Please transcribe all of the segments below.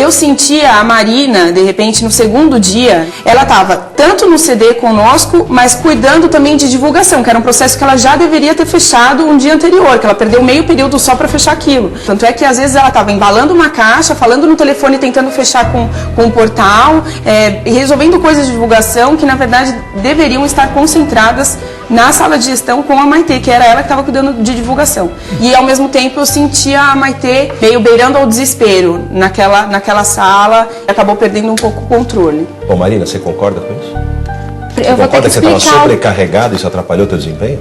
eu sentia a Marina, de repente, no segundo dia, ela estava tanto no CD conosco, mas cuidando também de divulgação, que era um processo que ela já deveria ter fechado um dia anterior, que ela perdeu meio período só para fechar aquilo. Tanto é que às vezes ela estava embalando uma caixa, falando no telefone, tentando fechar com o portal, resolvendo coisas de divulgação que na verdade deveriam estar concentradas na sala de gestão com a Maitê, que era ela que estava cuidando de divulgação. E ao mesmo tempo eu sentia a Maitê meio beirando ao desespero naquela sala, e acabou perdendo um pouco o controle. Bom, Marina, você concorda com isso? Eu vou ter que Concorda que você estava explicar. sobrecarregada e isso atrapalhou o teu desempenho?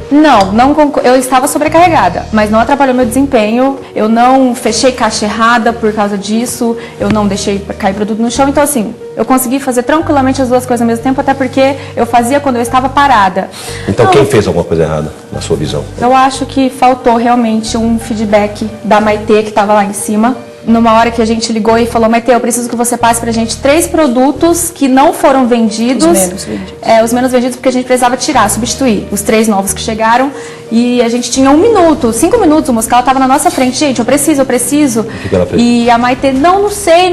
Não concordo. Eu estava sobrecarregada, mas não atrapalhou meu desempenho. Eu não fechei caixa errada por causa disso. Eu não deixei cair produto no chão. Então, assim, eu consegui fazer tranquilamente as duas coisas ao mesmo tempo, até porque eu fazia quando eu estava parada. Então, quem fez alguma coisa errada, na sua visão? Eu acho que faltou realmente um feedback da Maitê, que estava lá em cima. Numa hora que a gente ligou e falou, Maitê, eu preciso que você passe pra gente 3 produtos que não foram vendidos. Os menos vendidos. Os menos vendidos, porque a gente precisava tirar, substituir os 3 novos que chegaram. E a gente tinha 1 minuto, 5 minutos, o Moscala estava na nossa frente. Gente, eu preciso. O que ela fez? E a Maitê, não sei.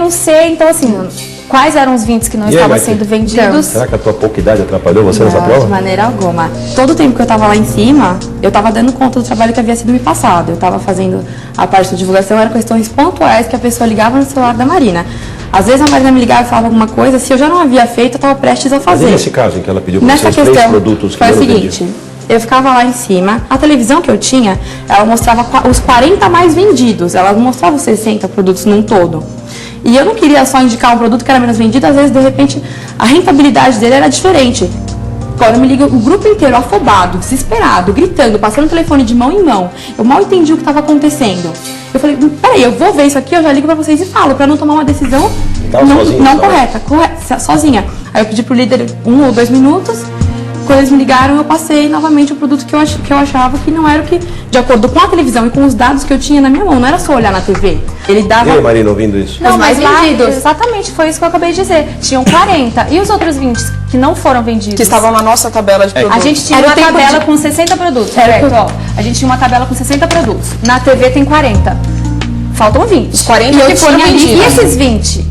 Então, assim, quais eram os 20 que não estavam Maitê? sendo vendidos? Será que a tua pouca idade atrapalhou você nessa Não, prova? de maneira alguma. Todo o tempo que eu estava lá em cima, eu estava dando conta do trabalho que havia sido me passado. Eu estava fazendo a parte da divulgação, eram questões pontuais que a pessoa ligava no celular da Marina. Às vezes a Marina me ligava e falava alguma coisa, se eu já não havia feito, eu estava prestes a fazer. Mas e nesse caso em que ela pediu para você Nessa os 3 questão, produtos que foi o não seguinte, vendiam? eu ficava lá em cima, a televisão que eu tinha, ela mostrava os 40 mais vendidos, ela não mostrava os 60 produtos num todo. E eu não queria só indicar um produto que era menos vendido, às vezes, de repente, a rentabilidade dele era diferente. Quando me liga o grupo inteiro afobado, desesperado, gritando, passando o telefone de mão em mão, eu mal entendi o que estava acontecendo. Eu falei, peraí, eu vou ver isso aqui, eu já ligo pra vocês e falo, pra não tomar uma decisão não correta, sozinha. Aí eu pedi pro líder 1 ou 2 minutos, quando eles me ligaram, eu passei novamente o produto que eu achava que não era o que, de acordo com a televisão e com os dados que eu tinha na minha mão, não era só olhar na TV. Ele dava... E aí, Marina, ouvindo isso? Não, Os mais mas lá, vendidos. exatamente, foi isso que eu acabei de dizer. Tinham 40. E os outros 20 que não foram vendidos? Que estavam na nossa tabela de produtos. A gente tinha Era uma o tempo tabela de- com 60 produtos, certo? Ó, a gente tinha uma tabela com 60 produtos. Na TV tem 40. Faltam 20. Os 40 e eu que foram tinha vendidos. E esses 20?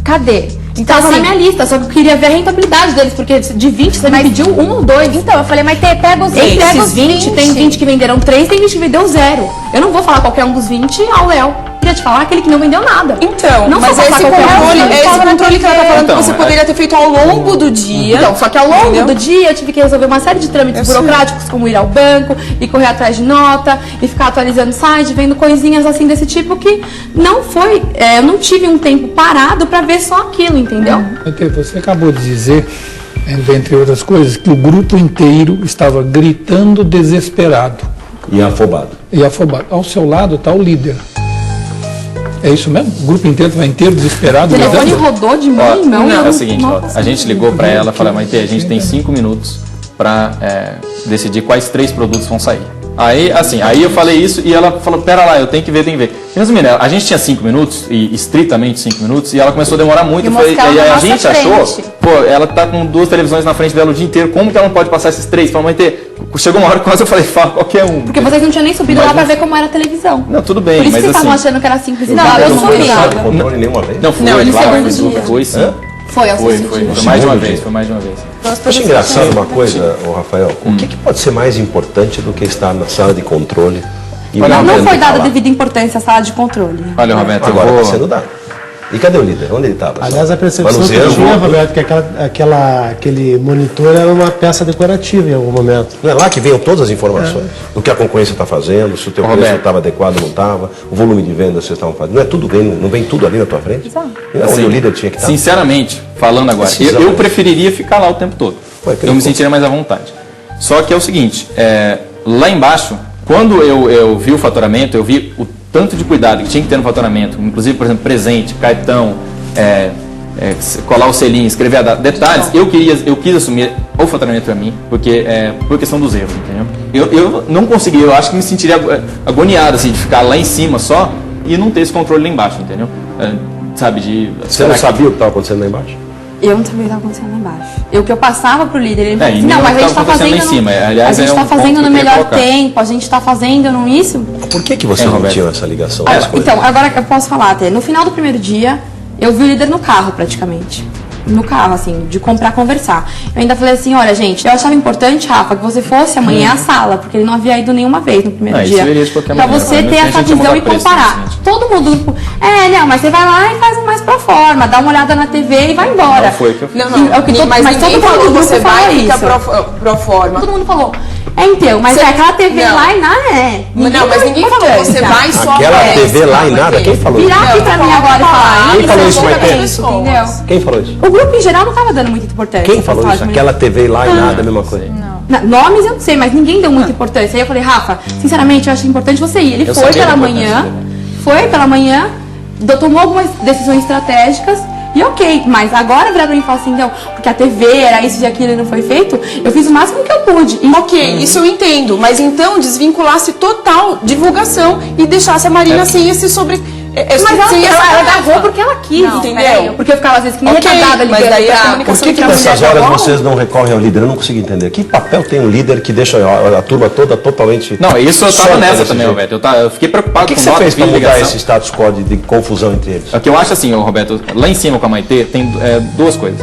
Cadê? Então, Estava assim, na minha lista, só que eu queria ver a rentabilidade deles, porque de 20 você me pediu 1 ou 2. Então, eu falei, mas pega os 20. Entre Pega esses os 20, tem 20 que venderam 3, tem 20 que vendeu 0. Eu não vou falar qualquer um dos 20 ao Léo. Eu queria te falar aquele que não vendeu nada. Então, não mas só é esse passar qualquer um, controle, não é esse tava na controle que ela tá TV. falando Então, que você poderia ter feito ao longo do dia. Então, só que ao longo Entendeu? do dia eu tive que resolver uma série de trâmites burocráticos, como ir ao banco e correr atrás de nota e ficar atualizando o site, vendo coisinhas assim desse tipo que não foi, eu não tive um tempo parado pra ver só aquilo, entendeu? Você acabou de dizer, entre outras coisas, que o grupo inteiro estava gritando desesperado E afobado. e afobado. Ao seu lado está o líder. É isso mesmo? O grupo inteiro estava inteiro desesperado. O telefone gritando? rodou de mão em mão. e eu É não- o seguinte, não ó, a consegui. gente ligou pra ela e falou, Maitê, a gente tem 5 minutos pra decidir quais 3 produtos vão sair. Aí, assim, aí eu falei isso e ela falou, pera lá, eu tenho que ver. Resumindo, a gente tinha 5 minutos, e estritamente 5 minutos, e ela começou a demorar muito. E o Foi, Moscala e na a nossa gente frente. achou, pô, ela tá com 2 televisões na frente dela o dia inteiro, como que ela não pode passar esses 3? Falei, Maitê, chegou uma hora que quase eu falei, fala qualquer um. Porque vocês não tinham nem subido Mas lá pra não- ver como era a televisão. Não, tudo bem, Por isso mas vocês estavam assim... achando que era simples. Não, eu não subi. deixava. Não controle nenhuma vez? Não, foi, Não, no claro, segundo foi, dia. foi sim. Hã? Foi, ao Foi segundo dia. mais de uma Segundo vez, dia. foi mais de uma vez. Eu acho engraçado uma coisa, ô Rafael. O que pode ser mais importante do que estar na sala de controle e Olha, Não mandando foi dada falar? devida importância à sala de controle. Olha, Roberto, eu Agora vou... está sendo dado. E cadê o líder? Onde ele estava? Aliás, a percepção que eu Manuseando tinha, tudo. Roberto, que aquele monitor era uma peça decorativa em algum momento. Não é lá que venham todas as informações do que a concorrência está fazendo, se o teu preço Roberto. estava adequado ou não estava, o volume de vendas que vocês estavam fazendo. Não é tudo, não vem tudo ali na tua frente? Exato. Não, onde o líder tinha que estar. Sinceramente, falando agora, eu preferiria ficar lá o tempo todo. Ué, Eu me sentiria mais à vontade. Só que é o seguinte, lá embaixo, quando eu vi o faturamento, eu vi o tanto de cuidado que tinha que ter no faturamento, inclusive, por exemplo, presente, cartão, colar o selinho, escrever a data, detalhes, eu quis assumir o faturamento para mim, porque por questão dos erros, entendeu? Eu não consegui, eu acho que me sentiria agoniado assim, de ficar lá em cima só e não ter esse controle lá embaixo, entendeu? Sabe, de... Você não sabia o que estava acontecendo lá embaixo? Eu não sabia o que estava acontecendo lá embaixo. O que eu passava pro líder, ele falou e assim, nem não, o mas que a gente tá tava acontecendo fazendo lá em cima. Aliás, a gente é tá um ponto fazendo que no eu queria melhor colocar. tempo, a gente tá fazendo no isso. Por que você não Roberto. tinha essa ligação? Então, agora eu posso falar até. No final do primeiro dia, Eu vi o líder no carro, praticamente. No carro, assim, de comprar, conversar. Eu ainda falei assim, olha, gente, eu achava importante, Rafa, que você fosse amanhã à sala, porque ele não havia ido nenhuma vez no primeiro dia. Isso eu iria de qualquer pra maneira, você ter essa visão e comparar. Todo mundo, não, mas você vai lá e faz um mais pro forma, dá uma olhada na TV e vai embora. Não foi o que eu fiz. Mas todo mundo falou, você vai e fica pro forma. Todo mundo falou. Então, mas aquela TV lá e nada Não, mas ninguém falou, você vai só Aquela TV lá e nada, quem falou isso? Virar aqui pra mim agora e falar. Quem falou isso, Maite? Entendeu? Quem falou isso? O grupo em geral não tava dando muita importância. Quem falou isso? Aquela TV lá e nada, a mesma coisa. Nomes eu não sei, mas ninguém deu muita importância. Aí eu falei, Rafa, sinceramente, eu acho importante você ir. Ele foi pela manhã, tomou algumas decisões estratégicas. E ok, mas agora virar pra mim e falar assim, não, porque a TV era isso e aquilo e não foi feito, eu fiz o máximo que eu pude. Ok, isso eu entendo, mas então desvinculasse total divulgação e deixasse a Marina sem esse Mas ela agarrou porque ela quis, entendeu? Porque eu ficava às vezes que nem retardada ligando pra Por comunicação. que nessas horas vocês não recorrem ao líder? Eu não consigo entender. Que papel tem um líder que deixa a turma toda totalmente... Não, isso eu tava nessa também, jeito? Roberto. Eu fiquei preocupado O que com você fez para mudar ligação. esse status quo de confusão entre eles? O que eu acho assim, Roberto, lá em cima com a Maite, tem duas coisas.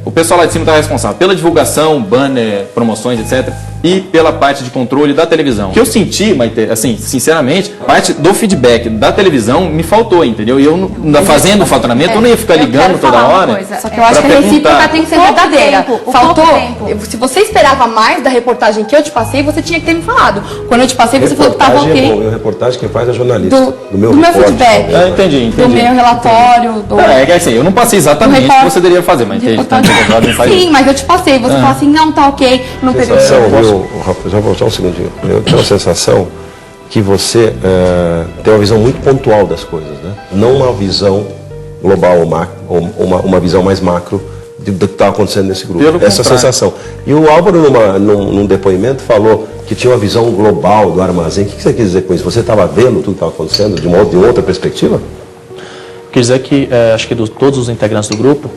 O pessoal lá de cima está responsável pela divulgação, banner, promoções, etc. E pela parte de controle da televisão. O que eu senti, Maite, assim, sinceramente, a parte do feedback da televisão me faltou, entendeu? E eu, fazendo o faturamento, eu não ia ficar ligando toda hora. Só que eu acho que a recíproca tem que ser verdadeira. Faltou. Se você esperava mais da reportagem que eu te passei, você tinha que ter me falado. Quando eu te passei, você falou que estava ok. Reportagem quem faz é jornalista. Do meu feedback. Entendi. Do meu relatório. É que assim, eu não passei exatamente o que você deveria fazer, mas entende? Sim, mas eu te passei. Você falou assim, não, tá ok. Não teve... Rafa, já vou só um segundinho. Eu tenho a sensação que você tem uma visão muito pontual das coisas, né? Não uma visão global ou uma visão mais macro do que está acontecendo nesse grupo. Essa sensação. E o Álvaro, num depoimento, falou que tinha uma visão global do armazém. O que você quis dizer com isso? Você estava vendo tudo que estava acontecendo de outra perspectiva? Quer dizer que, acho que de todos os integrantes do grupo,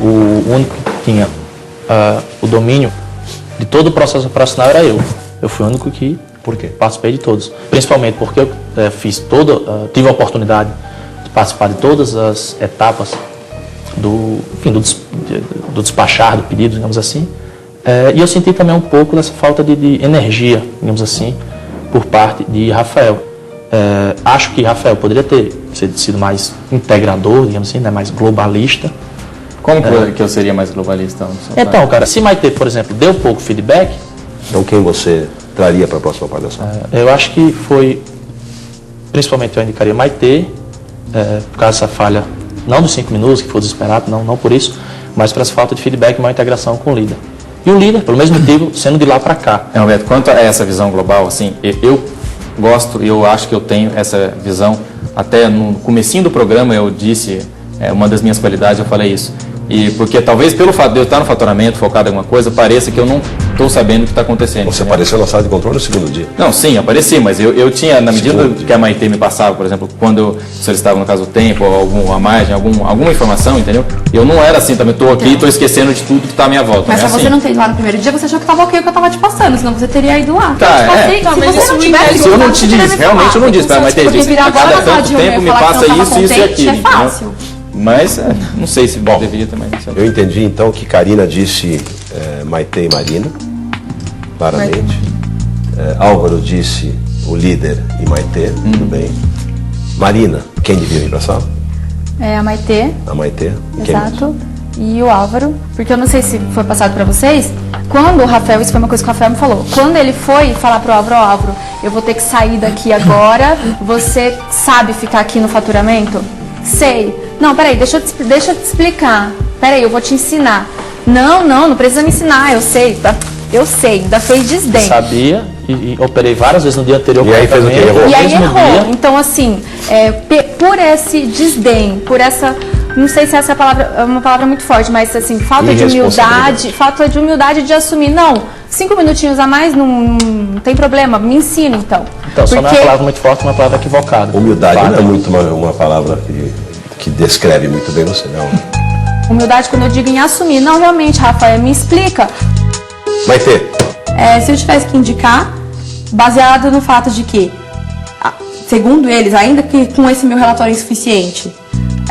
o único que tinha o domínio de todo o processo operacional era eu. Eu fui o único que participei de todos. Principalmente porque eu tive a oportunidade de participar de todas as etapas do despachar do pedido, digamos assim. E eu senti também um pouco dessa falta de energia, digamos assim, por parte de Rafael. Acho que Rafael poderia ter sido mais integrador, digamos assim, né, mais globalista. Como que eu seria mais globalista? Então, cara, se Maite, por exemplo, deu pouco feedback... Então quem você traria para a próxima avaliação? Eu acho que foi, principalmente eu indicaria Maite, por causa dessa falha, não dos 5 minutos, que foi desesperado, não por isso, mas por essa falta de feedback e uma integração com o líder. E o líder, pelo mesmo motivo, sendo de lá para cá. Roberto, quanto a essa visão global, assim, eu gosto e eu acho que eu tenho essa visão. Até no comecinho do programa eu disse, uma das minhas qualidades, eu falei isso. E porque talvez pelo fato de eu estar no faturamento, focado em alguma coisa, pareça que eu não estou sabendo o que está acontecendo. Você apareceu na sala de controle no segundo dia? Não, sim, apareci, mas eu tinha, na medida que a Maite me passava, por exemplo, quando eu solicitava, no caso, o tempo, ou alguma margem, alguma informação, entendeu? Eu não era assim, também estou aqui e estou esquecendo de tudo que está à minha volta. Mas se você não fez lá no primeiro dia, você achou que estava ok o que eu estava te passando, senão você teria ido lá. Se eu não te disse, realmente eu não disse, mas Maite disse, a cada tanto tempo me passa isso e aquilo, é fácil. Mas não sei se deveria também. Eu entendi então que Karina disse Maite e Marina, claramente. Álvaro disse o líder e Maite, tudo bem. Marina, quem devia vir para a sala? A Maite. A Maite. Exato. E o Álvaro, porque eu não sei se foi passado para vocês, quando o Rafael, isso foi uma coisa que o Rafael me falou, quando ele foi falar pro Álvaro, eu vou ter que sair daqui agora, você sabe ficar aqui no faturamento? Sei. Não, peraí, deixa eu te explicar. Peraí, eu vou te ensinar. Não precisa me ensinar, eu sei, ainda fez desdém. Sabia e operei várias vezes no dia anterior. E aí fez o quê? Errou? E aí errou. Então, assim, por esse desdém, por essa... Não sei se essa palavra é uma palavra muito forte, mas assim, falta de humildade de assumir. Não, 5 minutinhos a mais não tem problema, me ensina então. Então, só não é uma palavra muito forte, uma palavra equivocada. Humildade não é muito uma palavra que descreve muito bem você, não. Humildade quando eu digo em assumir. Não, realmente, Rafael, me explica. Maite. Se eu tivesse que indicar, baseado no fato de que, segundo eles, ainda que com esse meu relatório insuficiente,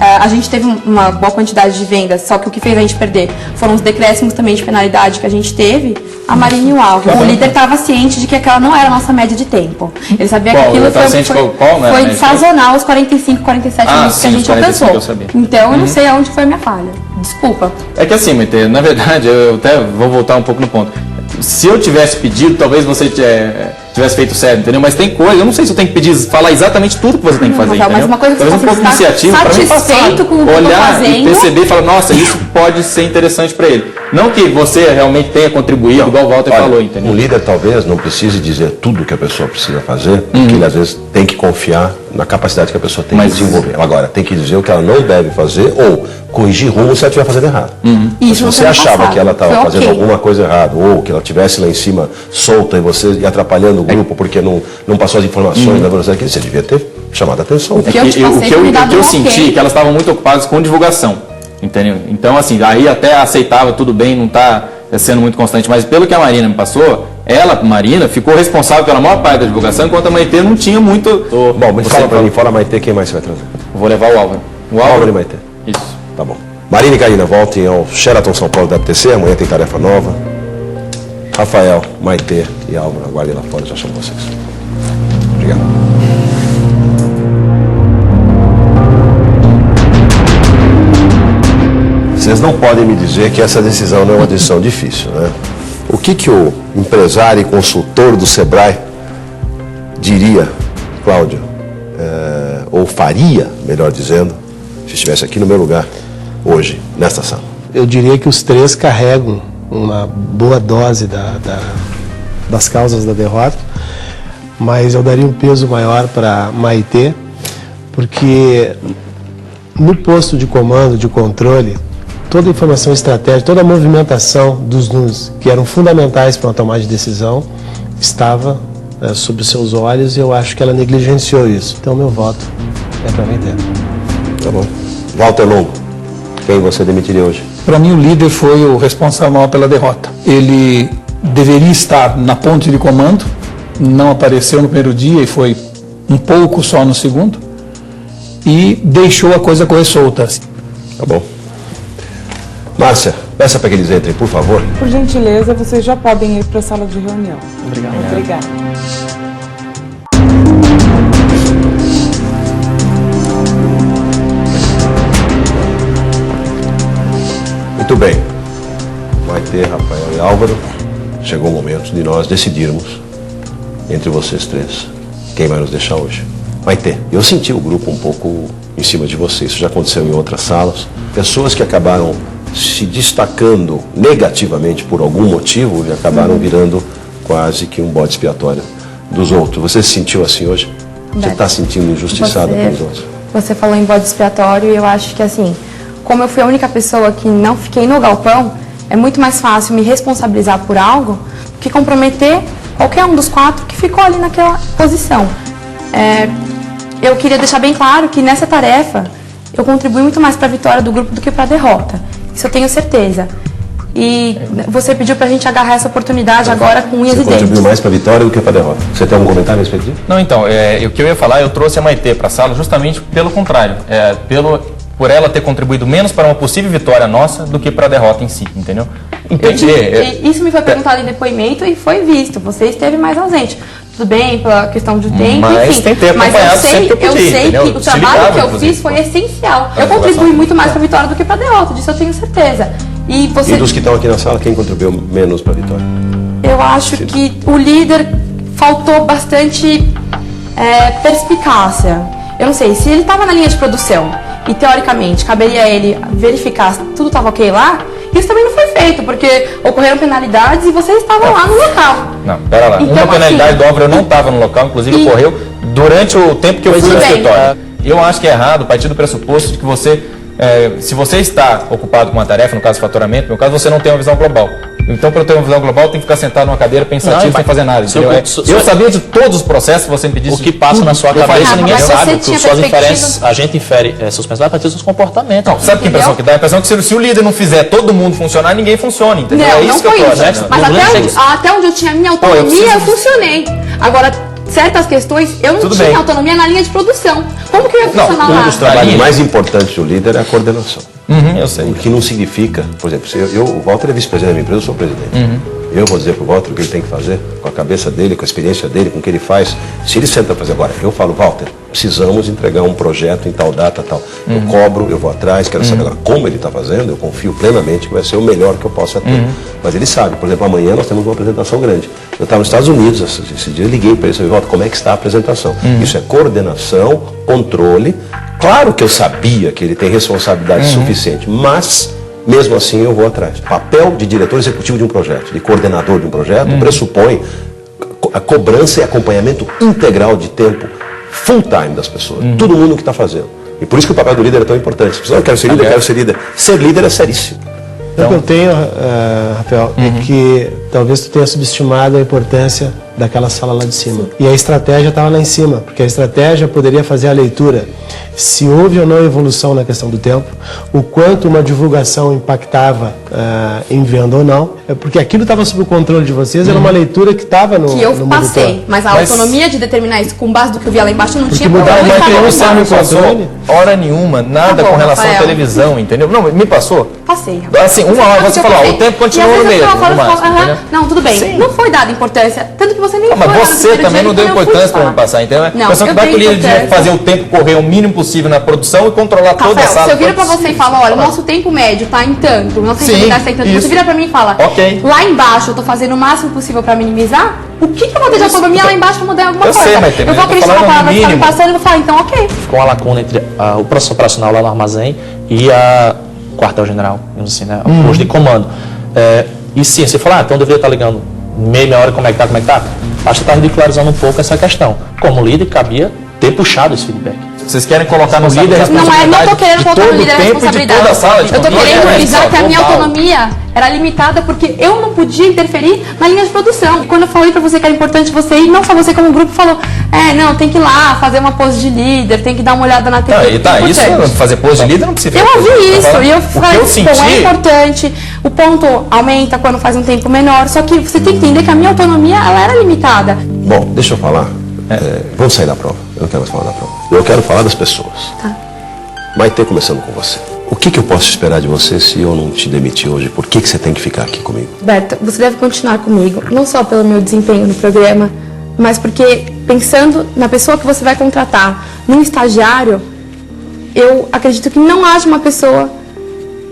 A gente teve uma boa quantidade de vendas, só que o que fez a gente perder foram os decréscimos também de penalidade que a gente teve. A Marina e o Álvaro. O líder estava ciente de que aquela não era a nossa média de tempo. Ele sabia que aquilo foi sazonal, os 45, 47 minutos que a gente alcançou. Então eu não sei aonde foi a minha falha. Desculpa. É que assim, Maite, na verdade, eu até vou voltar um pouco no ponto. Se eu tivesse pedido, talvez você tivesse feito certo, entendeu? Mas tem coisa, eu não sei se eu tenho que pedir, falar exatamente tudo que você tem que fazer, Rafael, entendeu? Mas uma coisa que talvez você um pouco de iniciativa para mim satisfeito com o que eu tô olhar fazendo. E perceber e falar, nossa, isso pode ser interessante para ele. Não que você realmente tenha contribuído, igual o Walter falou, entendeu? Um líder talvez não precise dizer tudo que a pessoa precisa fazer, porque ele às vezes tem que confiar na capacidade que a pessoa tem de desenvolver. Agora, tem que dizer o que ela não deve fazer ou corrigir rumo se ela estiver fazendo errado. Se você achava que ela estava fazendo alguma coisa errada ou que ela estivesse lá em cima solta e você ia atrapalhando o grupo porque não passou as informações na velocidade que você devia ter chamado a atenção. O que eu senti é que elas estavam muito ocupadas com divulgação, entendeu? Então, assim, aí até aceitava, tudo bem, não está sendo muito constante, mas pelo que a Marina me passou, ela, Marina, ficou responsável pela maior parte da divulgação, enquanto a Maite não tinha muito... Bom, mas fala pra mim, fora a Maite, quem mais você vai trazer? Vou levar o Álvaro. O Álvaro e Maite. Isso. Tá bom. Marina e Karina, voltem ao Sheraton São Paulo da FTC, amanhã tem tarefa nova. Rafael, Maite e Álvaro, aguardem lá fora, já chamo vocês. Obrigado. Vocês não podem me dizer que essa decisão não é uma decisão difícil, né? O que o empresário e consultor do Sebrae diria, Cláudio, ou faria, melhor dizendo, se estivesse aqui no meu lugar, hoje, nesta sala? Eu diria que os três carregam uma boa dose das causas da derrota, mas eu daria um peso maior para Maite, porque no posto de comando, de controle, toda a informação estratégica, toda a movimentação dos números que eram fundamentais para uma tomada de decisão estava sob os seus olhos e eu acho que ela negligenciou isso. Então, meu voto é para Maite. Tá bom. Walter Longo, quem você demitiria hoje? Para mim, o líder foi o responsável maior pela derrota. Ele deveria estar na ponte de comando, não apareceu no primeiro dia e foi um pouco só no segundo, e deixou a coisa correr solta. Tá bom. Márcia, peça para que eles entrem, por favor. Por gentileza, vocês já podem ir para a sala de reunião. Obrigado. Obrigada. Muito bem. Maite, Rafael e Álvaro, chegou o momento de nós decidirmos entre vocês três quem vai nos deixar hoje. Maite, eu senti o grupo um pouco em cima de você, isso já aconteceu em outras salas. Pessoas que acabaram se destacando negativamente por algum motivo e acabaram virando quase que um bode expiatório dos outros. Você se sentiu assim hoje? Você está sentindo injustiçada pelos outros? Você falou em bode expiatório e eu acho que assim, como eu fui a única pessoa que não fiquei no galpão, é muito mais fácil me responsabilizar por algo do que comprometer qualquer um dos quatro que ficou ali naquela posição. Eu queria deixar bem claro que nessa tarefa eu contribuí muito mais para a vitória do grupo do que para a derrota. Isso eu tenho certeza. E você pediu pra gente agarrar essa oportunidade agora com unhas e dentes. Você contribuiu mais para a vitória do que para a derrota. Você tem algum comentário a respeito disso? Não, então, o que eu ia falar, eu trouxe a Maite para a sala justamente pelo contrário. Por ela ter contribuído menos para uma possível vitória nossa do que para a derrota em si, entendeu? Isso me foi perguntado em depoimento e foi visto. Você esteve mais ausente. Tudo bem, pela questão de tempo, mas enfim. Tentei acompanhar, mas eu sei que o trabalho que eu fiz foi essencial. Eu contribuí muito mais para a vitória do que para a derrota, disso eu tenho certeza. E dos que estão aqui na sala, quem contribuiu menos para a vitória? Eu acho que o líder faltou bastante perspicácia. Eu não sei, se ele estava na linha de produção e teoricamente caberia a ele verificar se tudo estava ok lá, isso também não foi feito, porque ocorreram penalidades e vocês estavam lá no local. Não, pera lá. Então, uma penalidade do Álvaro eu não estava no local, inclusive ocorreu durante o tempo que eu fui no escritório. Eu acho que é errado partir do pressuposto de que você, se você está ocupado com uma tarefa, no caso faturamento, no meu caso você não tem uma visão global. Então, para eu ter uma visão global, tem que ficar sentado numa cadeira pensativo sem fazer nada. Eu sabia de todos os processos que você me pedisse. O que passa na sua cabeça, ninguém sabe. Suas inferências, a gente infere seus pensamentos a partir dos seus comportamentos. Não, sabe que impressão que dá? A impressão que se o líder não fizer todo mundo funcionar, ninguém funciona, entendeu? Não, é isso não que eu foi tô isso. achando. Mas até onde eu tinha minha autonomia, eu funcionei. Agora, certas questões eu não Tudo tinha bem. autonomia na linha de produção. Como que eu ia funcionar lá? O trabalho mais importante do líder é a coordenação. Eu sei. O que não significa, por exemplo, o Walter é vice-presidente da minha empresa, eu sou presidente. Eu vou dizer para o Walter o que ele tem que fazer, com a cabeça dele, com a experiência dele, com o que ele faz. Se ele senta para fazer agora, eu falo, Walter, precisamos entregar um projeto em tal data, tal. Eu cobro, eu vou atrás, quero saber agora como ele está fazendo, eu confio plenamente que vai ser o melhor que eu possa ter. Mas ele sabe, por exemplo, amanhã nós temos uma apresentação grande. Eu estava nos Estados Unidos, esse dia eu liguei para ele e falei, Walter, como é que está a apresentação? Isso é coordenação, controle. Claro que eu sabia que ele tem responsabilidade suficiente, mas mesmo assim eu vou atrás. O papel de diretor executivo de um projeto, de coordenador de um projeto, pressupõe a cobrança e acompanhamento integral de tempo, full time das pessoas, todo mundo que está fazendo. E por isso que o papel do líder é tão importante. Se você não quer ser líder, eu quero ser líder. Ser líder é seríssimo. O que eu tenho, Rafael, é que talvez tu tenha subestimado a importância daquela sala lá de cima. E a estratégia estava lá em cima, porque a estratégia poderia fazer a leitura se houve ou não evolução na questão do tempo, o quanto uma divulgação impactava em venda ou não, porque aquilo estava sob o controle de vocês, era uma leitura que estava no Que eu no passei, monitor. mas a autonomia de determinar isso com base do que eu via lá embaixo eu não tinha mudar porque eu vai estava ter Você não me passou hora nenhuma, nada Tá bom, com relação à Rafael. televisão, entendeu? Não, me passou. Passei, Rafael. Assim, uma hora você falou, ó, o tempo continua no mesmo, no máximo, entendeu? Não, tudo bem. Sim. Não foi dada importância. Tanto que você nem foi Mas lá no você primeiro também dia não deu quando eu fui importância para falar. me passar, entendeu? Não, Você eu vai dei que o líder tinha que importância. fazer o tempo correr o mínimo possível na produção e controlar toda a Rafael, sala. se eu viro pra você e falo, olha, o nosso tempo médio tá em tanto, nossa Sim, rentabilidade tá em tanto, isso. você vira pra mim e fala, Ok. lá embaixo eu tô fazendo o máximo possível pra minimizar, o que eu vou ter de autonomia lá embaixo pra mudar alguma Eu coisa? sei, mas tem- eu vou eu tô acreditar na falando palavra no que tá me mínimo. passando e vou falar, então ok. Ficou uma lacuna entre o processo operacional lá no armazém e a quartel-general, digamos assim, né? O posto de comando. E sim, você fala, então eu deveria estar ligando meia hora, como é que tá? Acho que está ridicularizando um pouco essa questão. Como líder, cabia ter puxado esse feedback. Vocês querem colocar no líder a Não responsabilidade tô querendo de colocar no todo o líder a tempo e de responsabilidade. toda a sala de Eu tô controle. querendo É, frisar que a minha global. autonomia era limitada porque eu não podia interferir na linha de produção. Quando eu falei pra você que era importante você ir, não só você como grupo falou, não, tem que ir lá fazer uma pose de líder, tem que dar uma olhada na TV. Não, e tá, é isso, importante. fazer pose de líder não precisa. Eu fazer ouvi pose. isso e eu O que falei, eu bom, é senti, importante, o ponto aumenta quando faz um tempo menor, só que você tem que entender que a minha autonomia ela era limitada. Bom, deixa eu falar. Vamos sair da prova. Eu não quero mais falar da prova. Eu quero falar das pessoas. Tá. Maitê, começando com você. O que eu posso esperar de você se eu não te demitir hoje? Por que você tem que ficar aqui comigo? Berta, você deve continuar comigo, não só pelo meu desempenho no programa, mas porque pensando na pessoa que você vai contratar, num estagiário, eu acredito que não haja uma pessoa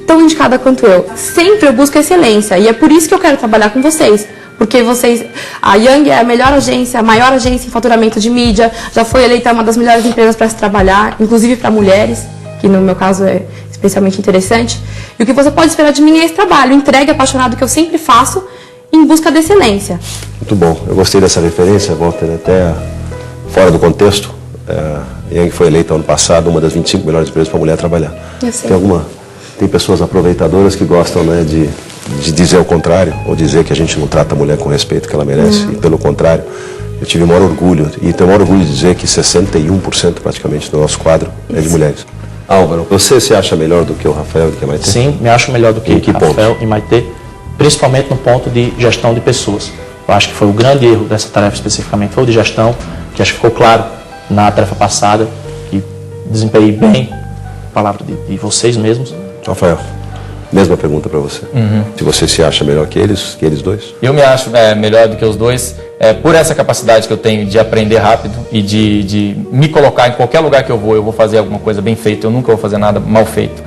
tão indicada quanto eu. Sempre eu busco excelência e é por isso que eu quero trabalhar com vocês. Porque vocês, a Young é a melhor agência, a maior agência em faturamento de mídia, já foi eleita uma das melhores empresas para se trabalhar, inclusive para mulheres, que no meu caso é especialmente interessante. E o que você pode esperar de mim é esse trabalho, entregue apaixonado que eu sempre faço, em busca da excelência. Muito bom. Eu gostei dessa referência, Walter, até fora do contexto. A Young foi eleita ano passado uma das 25 melhores empresas para mulher trabalhar. Eu sei. Tem pessoas aproveitadoras que gostam, né, de dizer o contrário, ou dizer que a gente não trata a mulher com o respeito que ela merece, e pelo contrário. Eu tive o maior orgulho, e tenho o maior orgulho de dizer que 61% praticamente do nosso quadro é de mulheres. Álvaro, você se acha melhor do que o Rafael e do que a Maitê? Sim, me acho melhor do que Em que Rafael e Maitê, principalmente no ponto de gestão de pessoas. Eu acho que foi o grande erro dessa tarefa especificamente, foi o de gestão, que acho que ficou claro na tarefa passada, que desempenhei bem, palavra de vocês mesmos. Rafael, mesma pergunta para você. Se você se acha melhor que eles dois? Eu me acho melhor do que os dois, por essa capacidade que eu tenho de aprender rápido e de me colocar em qualquer lugar que eu vou fazer alguma coisa bem feita, eu nunca vou fazer nada mal feito.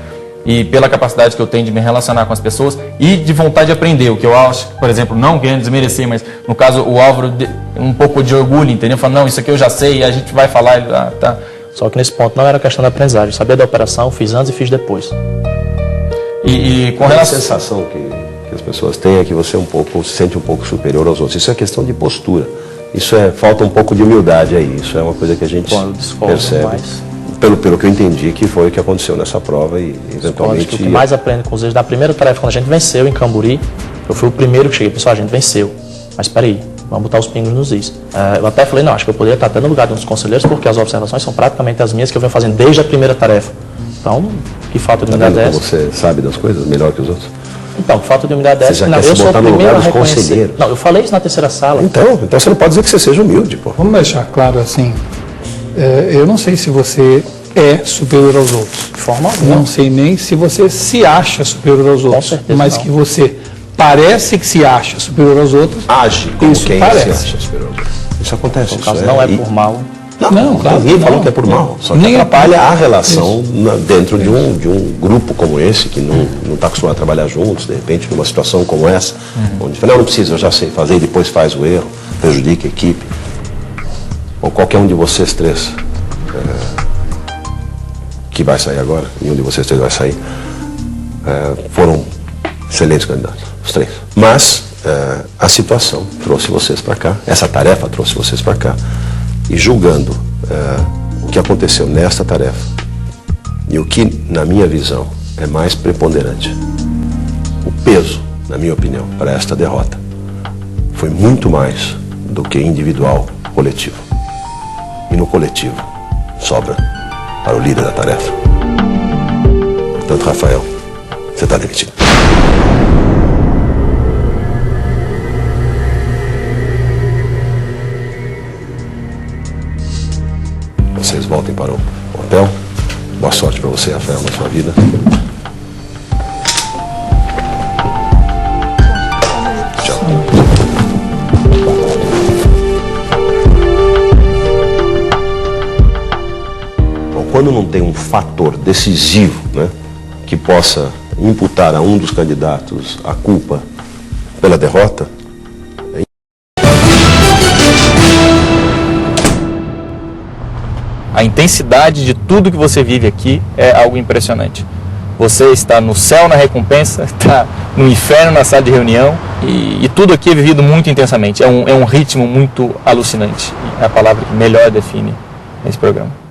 E pela capacidade que eu tenho de me relacionar com as pessoas e de vontade de aprender, o que eu acho, por exemplo, não querendo desmerecer, mas no caso o Álvaro, um pouco de orgulho, entendeu? Falando, não, isso aqui eu já sei, e a gente vai falar, tá. Só que nesse ponto não era questão da aprendizagem, eu sabia da operação, fiz antes e fiz depois. E com A relação... sensação que as pessoas têm é que você se sente um pouco superior aos outros. Isso é questão de postura. Falta um pouco de humildade aí. Isso é uma coisa que a gente Bom, eu discordo, percebe. mas- Pelo que eu entendi, que foi o que aconteceu nessa prova e Acho eventualmente... que o que mais aprende com os erros da primeira tarefa, quando a gente venceu em Camburi, eu fui o primeiro que cheguei, pessoal, a gente venceu. Mas espera aí, vamos botar os pingos nos is. Eu até falei, não, acho que eu poderia estar até no lugar de um dos conselheiros, porque as observações são praticamente as minhas que eu venho fazendo desde a primeira tarefa. Então, que falta de Tá humildade vendo é como essa? você sabe das coisas melhor que os outros? Então, falta de humildade Você já não, quer se eu sou o botar no primeiro lugar a dos reconhecer. conselheiros. Não, eu falei isso na terceira sala. Então você não pode dizer que você seja humilde, pô. Vamos deixar claro assim, eu não sei se você é superior aos outros. De forma alguma. Não sei nem se você se acha superior aos outros. certeza mas não. que você parece que se acha superior aos outros. Age como Isso quem parece. se acha superior. Isso acontece. No isso caso, não é e- por mal. Não, claro Ninguém que falou não. que é por mal. Só que Nem atrapalha a relação dentro de um grupo como esse, que não está acostumado a trabalhar juntos, de repente, numa situação como essa, onde fala, não precisa, eu já sei fazer, e depois faz o erro, prejudica a equipe. Ou qualquer um de vocês três, que vai sair agora, nenhum de vocês três vai sair, foram excelentes candidatos, os três. Mas a situação trouxe vocês para cá, essa tarefa trouxe vocês para cá, e julgando o que aconteceu nesta tarefa e o que, na minha visão, é mais preponderante, o peso, na minha opinião, para esta derrota, foi muito mais do que individual, coletivo. E no coletivo, sobra para o líder da tarefa. Portanto, Rafael, você está demitido. Vocês voltem para o hotel. Boa sorte para você, Rafael, na sua vida. Tchau. Bom, quando não tem um fator decisivo, né, que possa imputar a um dos candidatos a culpa pela derrota, A intensidade de tudo que você vive aqui é algo impressionante. Você está no céu na recompensa, está no inferno na sala de reunião e tudo aqui é vivido muito intensamente. É um ritmo muito alucinante. É a palavra que melhor define esse programa.